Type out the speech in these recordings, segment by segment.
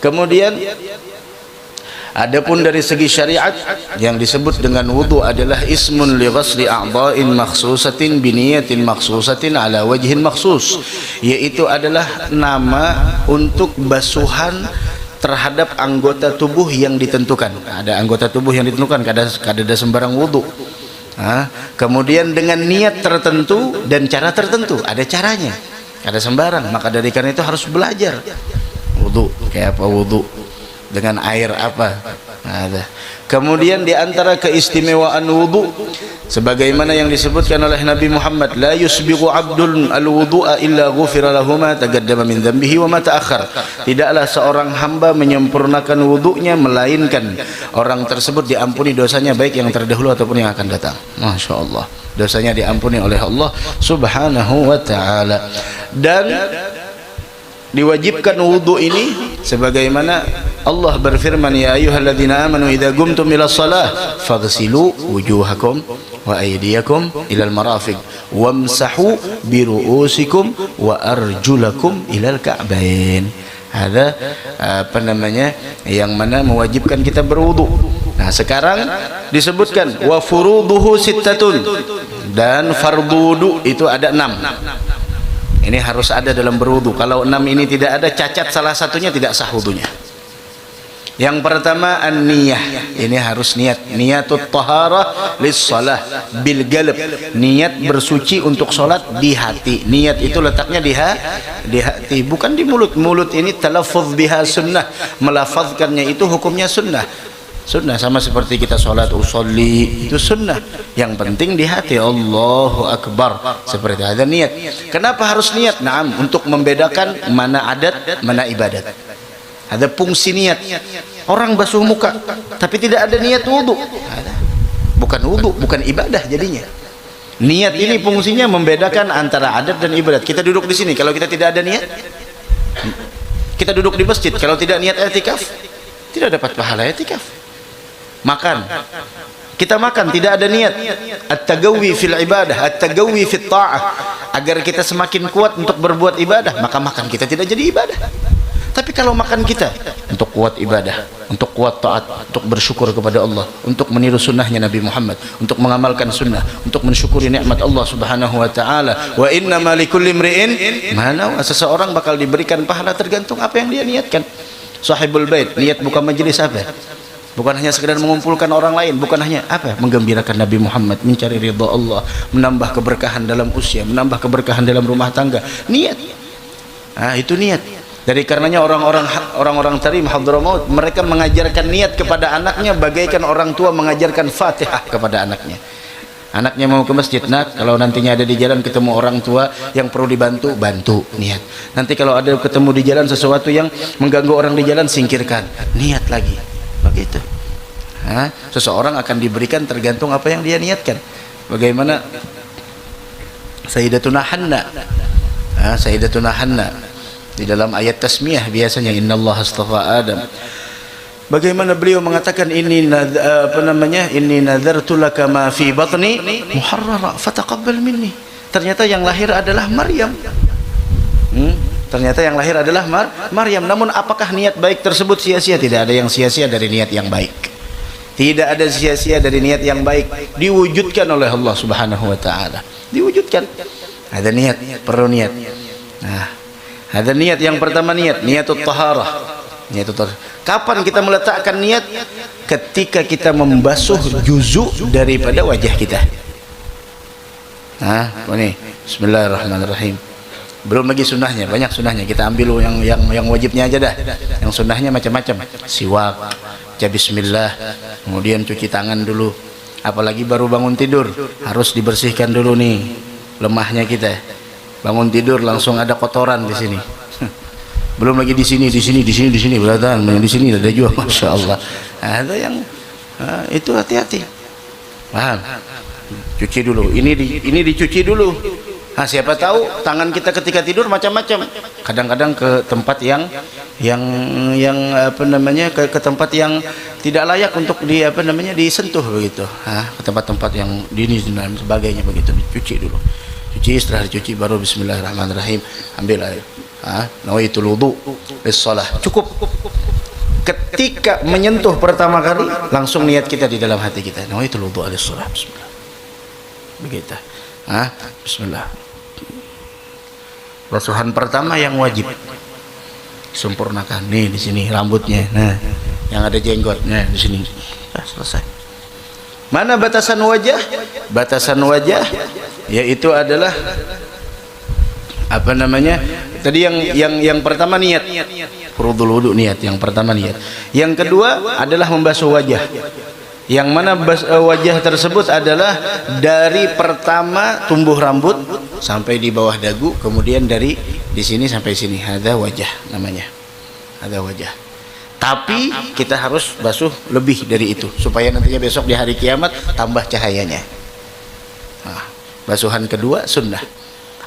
Kemudian adapun dari segi syariat yang disebut dengan wudu adalah ismun li ghasli a'dha'in makhsusatin biniyatin makhsusatin ala wajhin makhsus, yaitu adalah nama untuk basuhan terhadap anggota tubuh yang ditentukan. Ada anggota tubuh yang ditentukan, kada sembarang wudu. Kemudian dengan niat tertentu dan cara tertentu, ada caranya, kada sembarang. Maka dari karena itu harus belajar wudu, kayak apa wudu, dengan air apa. Ada. Kemudian di antara keistimewaan wudu sebagaimana yang disebutkan oleh Nabi Muhammad, la yusbighu 'abdun al-wudu'a illa ghufira lahu ma taqaddama min dhanbihi wa ma ta'akhkhar. Tidaklah seorang hamba menyempurnakan wudunya melainkan orang tersebut diampuni dosanya baik yang terdahulu ataupun yang akan datang. Masya Allah, dosanya diampuni oleh Allah subhanahu wa ta'ala. Dan diwajibkan wudu ini sebagaimana Allah berfirman, ya ayyuhalladzina amanu idza qumtum ila shalah faghsilu wujuhakum wa aydiyakum ilal marafiq wamsahu bi ru'usikum wa arjulakum ilal ka'bain. Ada yang mana mewajibkan kita berwudu. Nah, sekarang disebutkan wa furuduhu sittatun, dan fardu wudu itu ada 6. Ini harus ada dalam berwudu. Kalau 6 ini tidak ada, cacat salah satunya, tidak sah wudunya. Yang pertama an-niyah, ini harus niat, niatut taharah lis-shalah bil qalb, niat bersuci untuk salat di hati. Niat itu letaknya di hati, bukan di mulut. Mulut ini talaffuz biha sunnah, melafazkannya itu hukumnya sunnah. Sunnah sama seperti kita salat usolli, itu sunnah. Yang penting di hati, Allahu Akbar, seperti ada niat. Kenapa harus niat? Naam, untuk membedakan mana adat, mana ibadat. Ada fungsi niat. Orang basuh muka tapi tidak ada niat wudu, bukan wudu, bukan ibadah jadinya. Niat ini fungsinya membedakan antara adat dan ibadat. Kita duduk di sini, kalau kita tidak ada niat, kita duduk di masjid, kalau tidak niat i'tikaf, tidak dapat pahala i'tikaf. Makan, kita makan tidak ada niat, at-tagawi fil ibadah, at-tagawi fit ta'ah, agar kita semakin kuat untuk berbuat ibadah, maka makan kita tidak jadi ibadah. Tapi kalau makan kita untuk kuat ibadah, untuk kuat taat, untuk bersyukur kepada Allah, untuk meniru sunnahnya Nabi Muhammad, untuk mengamalkan sunnah, untuk mensyukuri nikmat Allah subhanahu wa ta'ala. Wa inna ma likulli imri'in ma nawa, seseorang bakal diberikan pahala tergantung apa yang dia niatkan. Sahibul bait niat buka majelis apa? Bukan hanya sekedar mengumpulkan orang lain, bukan hanya apa? Menggembirakan Nabi Muhammad, mencari ridha Allah, menambah keberkahan dalam usia, menambah keberkahan dalam rumah tangga. Niat. Itu niat. Dari karenanya orang-orang tarim Hadramaut, mereka mengajarkan niat kepada anaknya bagaikan orang tua mengajarkan Fatihah kepada anaknya. Anaknya mau ke masjid, nak, kalau nantinya ada di jalan ketemu orang tua yang perlu dibantu, bantu, niat. Nanti kalau ada ketemu di jalan sesuatu yang mengganggu orang di jalan, singkirkan, niat lagi. Begitu. Seseorang akan diberikan tergantung apa yang dia niatkan. Bagaimana Sayyidatuna Hanna, Sayyidatuna Hanna di dalam ayat tasmiyah biasanya innallaha astafa Adam, bagaimana beliau mengatakan ini nadzartu laka ma fi batni muharrara fataqabbal minni. Ternyata yang lahir adalah Maryam. Ternyata yang lahir adalah Maryam. Namun apakah niat baik tersebut sia-sia? Tidak ada yang sia-sia dari niat yang baik. Tidak ada sia-sia dari niat yang baik. Diwujudkan oleh Allah subhanahu wa ta'ala. Diwujudkan. Ada niat, perlu niat. Ada niat yang pertama, niatut taharah. Kapan kita meletakkan niat? Ketika kita membasuh juzuk daripada wajah kita. Ini bismillahirrahmanirrahim. Belum lagi sunnahnya, banyak sunnahnya. Kita ambil yang wajibnya aja dah. Yang sunnahnya macam-macam. Siwak, baca bismillah, kemudian cuci tangan dulu. Apalagi baru bangun tidur, harus dibersihkan dulu nih lemahnya kita. Bangun tidur langsung ada kotoran di sini. Belum lagi di sini, belatan, di sini ada juga, masya Allah. Ada yang itu hati-hati. Paham? Cuci dulu. Ini dicuci dulu. Siapa tahu tangan kita ketika tidur macam-macam. Kadang-kadang ke tempat yang ke tempat yang tidak layak untuk disentuh begitu. Ke tempat-tempat yang dini dan sebagainya begitu. Dicuci dulu. Cuci, setelah dicuci baru bismillahirrahmanirrahim, ambil air. Nawaitul wudu lis-shalah. Cukup ketika menyentuh pertama kali langsung niat kita di dalam hati kita, nawaitul wudu lis-shalah. Bismillah. Begitu. Bismillah. Basuhan pertama yang wajib sempurnakan nih di sini rambutnya. Nah, yang ada jenggotnya di sini. Selesai. Mana batasan wajah? Batasan wajah yaitu adalah apa namanya? Tadi yang pertama niat. Furudul wudu niat, yang pertama niat. Yang kedua adalah membasuh wajah. Yang mana wajah tersebut adalah dari pertama tumbuh rambut sampai di bawah dagu, kemudian dari di sini sampai sini. Ada wajah namanya. Ada wajah. Tapi kita harus basuh lebih dari itu supaya nantinya besok di hari kiamat tambah cahayanya. Basuhan kedua sunnah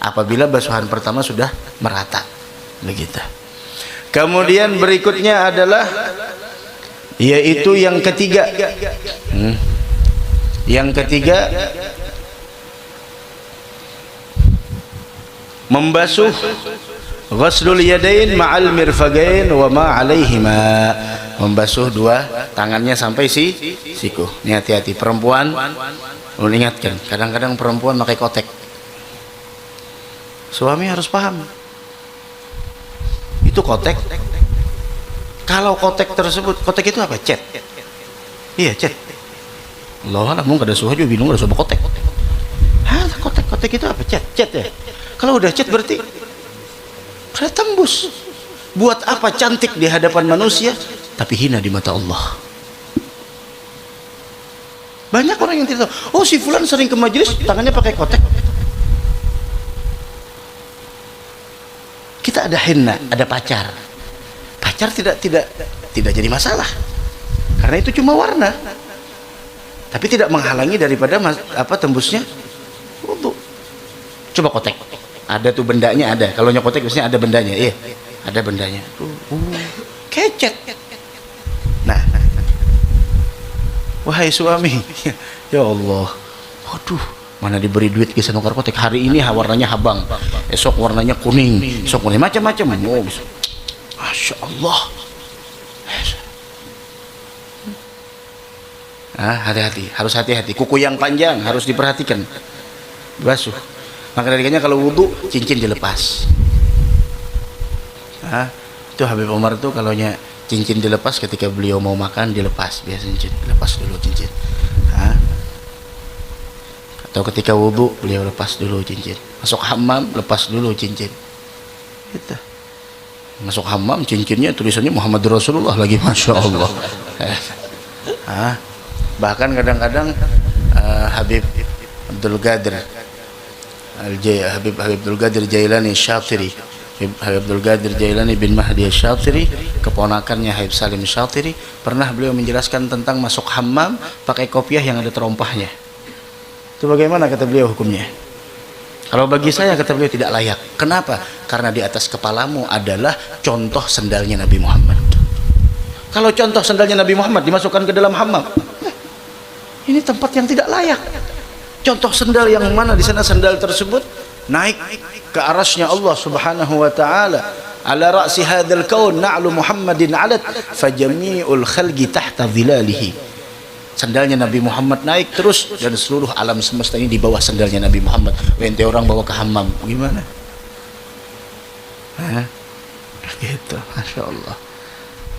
apabila basuhan pertama sudah merata. Begitu. Kemudian berikutnya adalah yaitu yang ketiga. Yang ketiga membasuh ghuslul yadain ma'al mirfagain wa ma 'alaihima. Membasuh dua tangannya sampai siku. Ini hati-hati perempuan, mengingatkan kadang-kadang perempuan pakai kotek. Suami harus paham. Itu kotek. Kalau kotek tersebut, kotek itu apa? Cat. Iya, cat. Allah alam, nggak ada suha juga bingung, ada suha kotek. Kotek itu apa? Cat ya. Kalau udah cat berarti sudah tembus. Buat apa cantik di hadapan manusia tapi hina di mata Allah? Banyak orang yang tidak tahu. Oh, si fulan sering ke majelis tangannya pakai kotek. Kita ada henna, ada pacar. Pacar tidak jadi masalah. Karena itu cuma warna. Tapi tidak menghalangi daripada tembusnya wudu. Coba kotek. Ada tuh bendanya ada. Kalau nyokotek biasanya ada bendanya. Iya, ada bendanya. Kecet. Nah. Wahai suami, ya Allah. Waduh, mana diberi duit ke sanukar kotek. Hari ini warnanya habang, esok warnanya kuning, esok warnanya macam-macam. Oh, Masya Allah. Hati-hati, harus hati-hati. Kuku yang panjang harus diperhatikan. Basuh. Maka darinya kalau wudhu cincin dilepas. Itu Habib Umar tuh kalau cincin dilepas ketika beliau mau makan dilepas, biasanya cincin lepas dulu cincin. Atau ketika wudhu beliau lepas dulu cincin. Masuk hammam lepas dulu cincin. Gitu. Masuk hammam cincinnya tulisannya Muhammad Rasulullah lagi, Masya Allah. Bahkan kadang-kadang Habib Abdul Qadir Habib Abdul Qadir Jailani Syatiri, Habib Abdul Qadir Jailani bin Mahdi Syatiri, keponakannya Habib Salim Syatiri, pernah beliau menjelaskan tentang masuk hammam pakai kopiah yang ada terompahnya. Itu bagaimana kata beliau hukumnya? Kalau bagi saya kata beliau tidak layak. Kenapa? Karena di atas kepalamu adalah contoh sendalnya Nabi Muhammad. Kalau contoh sendalnya Nabi Muhammad dimasukkan ke dalam hammam, ini tempat yang tidak layak. Contoh sendal yang mana di sana sendal tersebut naik ke arasnya Allah Subhanahu wa taala. Ala ra'si hadzal kaun na'lu Muhammadin 'alat fajami'ul khalqi tahta dhilalihi. Sandalnya Nabi Muhammad naik terus dan seluruh alam semesta ini di bawah sandalnya Nabi Muhammad. Ente orang bawa ke hammam gimana? Gitu, Masya Allah.